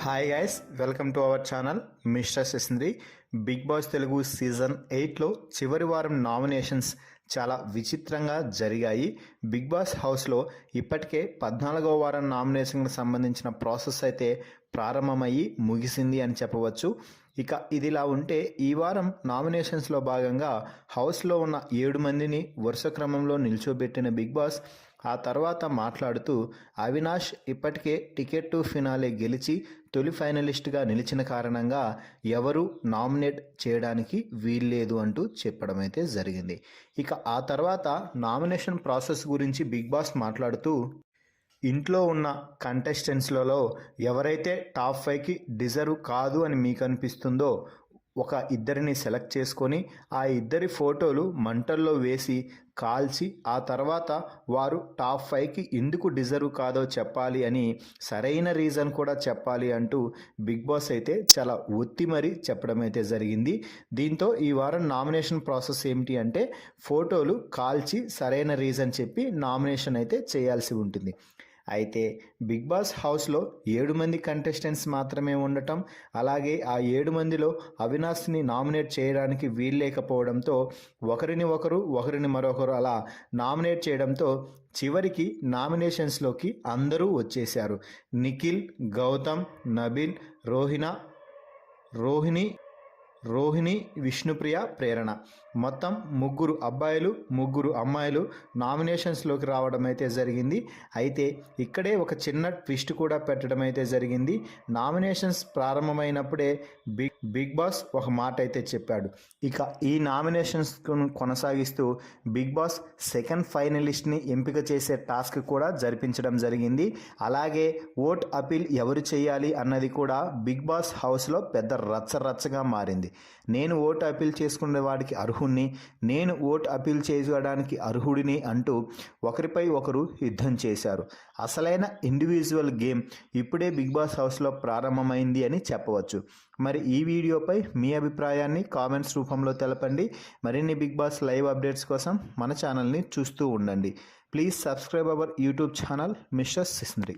Hi guys, welcome to our channel mister Sisindri. Bigg Boss Telugu season 8లో చివరి వారం nominations చాలా విచిత్రంగా జరిగాయి. బిగ్ బాస్ హౌస్లో ఇప్పటికే 14వ వారం నామినేషన్కి సంబంధించిన ప్రాసెస్ అయితే ప్రారంభమయ్యి ముగిసింది అని చెప్పవచ్చు. ఇక ఇదిలా ఉంటే ఈ వారం నామినేషన్స్లో భాగంగా హౌస్లో ఉన్న 7 మందిని వరుస క్రమంలో నిల్చోబెట్టిన బిగ్ బాస్ ఆ తర్వాత మాట్లాడుతూ అవినాష్ ఇప్పటికే టికెట్ టు ఫినాలే గెలిచి తొలి ఫైనలిస్ట్గా నిలిచిన కారణంగా ఎవరు నామినేట్ చేయడానికి వీల్లేదు అంటూ చెప్పడం అయితే జరిగింది. ఇక ఆ తర్వాత నామినేషన్ ప్రాసెస్ గురించి బిగ్ బాస్ మాట్లాడుతూ ఇంట్లో ఉన్న కంటెస్టెంట్స్లలో ఎవరైతే టాప్ 5కి డిజర్వ్ కాదు అని మీకు అనిపిస్తుందో ఒక ఇద్దరిని సెలెక్ట్ చేసుకొని ఆ ఇద్దరి ఫోటోలు మంటల్లో వేసి కాల్చి ఆ తర్వాత వారు టాప్ 5కి ఎందుకు డిజర్వ్ కాదో చెప్పాలి అని సరైన రీజన్ కూడా చెప్పాలి అంటూ బిగ్ బాస్ అయితే చాలా ఒత్తి మరీ చెప్పడం అయితే జరిగింది. దీంతో ఈ వారం నామినేషన్ ప్రాసెస్ ఏమిటి అంటే ఫోటోలు కాల్చి సరైన రీజన్ చెప్పి నామినేషన్ అయితే చేయాల్సి ఉంటుంది. అయితే బిగ్ బాస్ హౌస్లో 7 మంది కంటెస్టెంట్స్ మాత్రమే ఉండటం, అలాగే ఆ 7 మందిలో అవినాష్ని నామినేట్ చేయడానికి వీల్లేకపోవడంతో ఒకరిని మరొకరు అలా నామినేట్ చేయడంతో చివరికి నామినేషన్స్లోకి అందరూ వచ్చేశారు. నిఖిల్, గౌతమ్, నబీల్, రోహిణి, విష్ణుప్రియ, ప్రేరణ మొత్తం 3 అబ్బాయిలు 3 అమ్మాయిలు నామినేషన్స్లోకి రావడం అయితే జరిగింది. అయితే ఇక్కడే ఒక చిన్న ట్విస్ట్ కూడా పెట్టడం అయితే జరిగింది. నామినేషన్స్ ప్రారంభమైనప్పుడే బిగ్ బాస్ ఒక మాట అయితే చెప్పాడు. ఇక ఈ నామినేషన్స్ కొనసాగిస్తూ బిగ్ బాస్ సెకండ్ ఫైనలిస్ట్ని ఎంపిక చేసే టాస్క్ కూడా జరిపించడం జరిగింది. అలాగే ఓట్ అపీల్ ఎవరు చేయాలి అన్నది కూడా బిగ్ బాస్ హౌస్లో పెద్ద రచ్చరచ్చగా మారింది. నేను ఓటు అపీల్ చేసుకునే వాడికి అర్హుడిని, నేను ఓటు అపీల్ చేయడానికి అర్హుడిని అంటూ ఒకరిపై ఒకరు యుద్ధం చేశారు. అసలైన ఇండివిజువల్ గేమ్ ఇప్పుడే బిగ్ బాస్ హౌస్లో ప్రారంభమైంది అని చెప్పవచ్చు. మరి ఈ వీడియోపై మీ అభిప్రాయాన్ని కామెంట్స్ రూపంలో తెలపండి. మరిన్ని బిగ్ బాస్ లైవ్ అప్డేట్స్ కోసం మన ఛానల్ని చూస్తూ ఉండండి. Please subscribe our YouTube channel mister సిసింద్రి.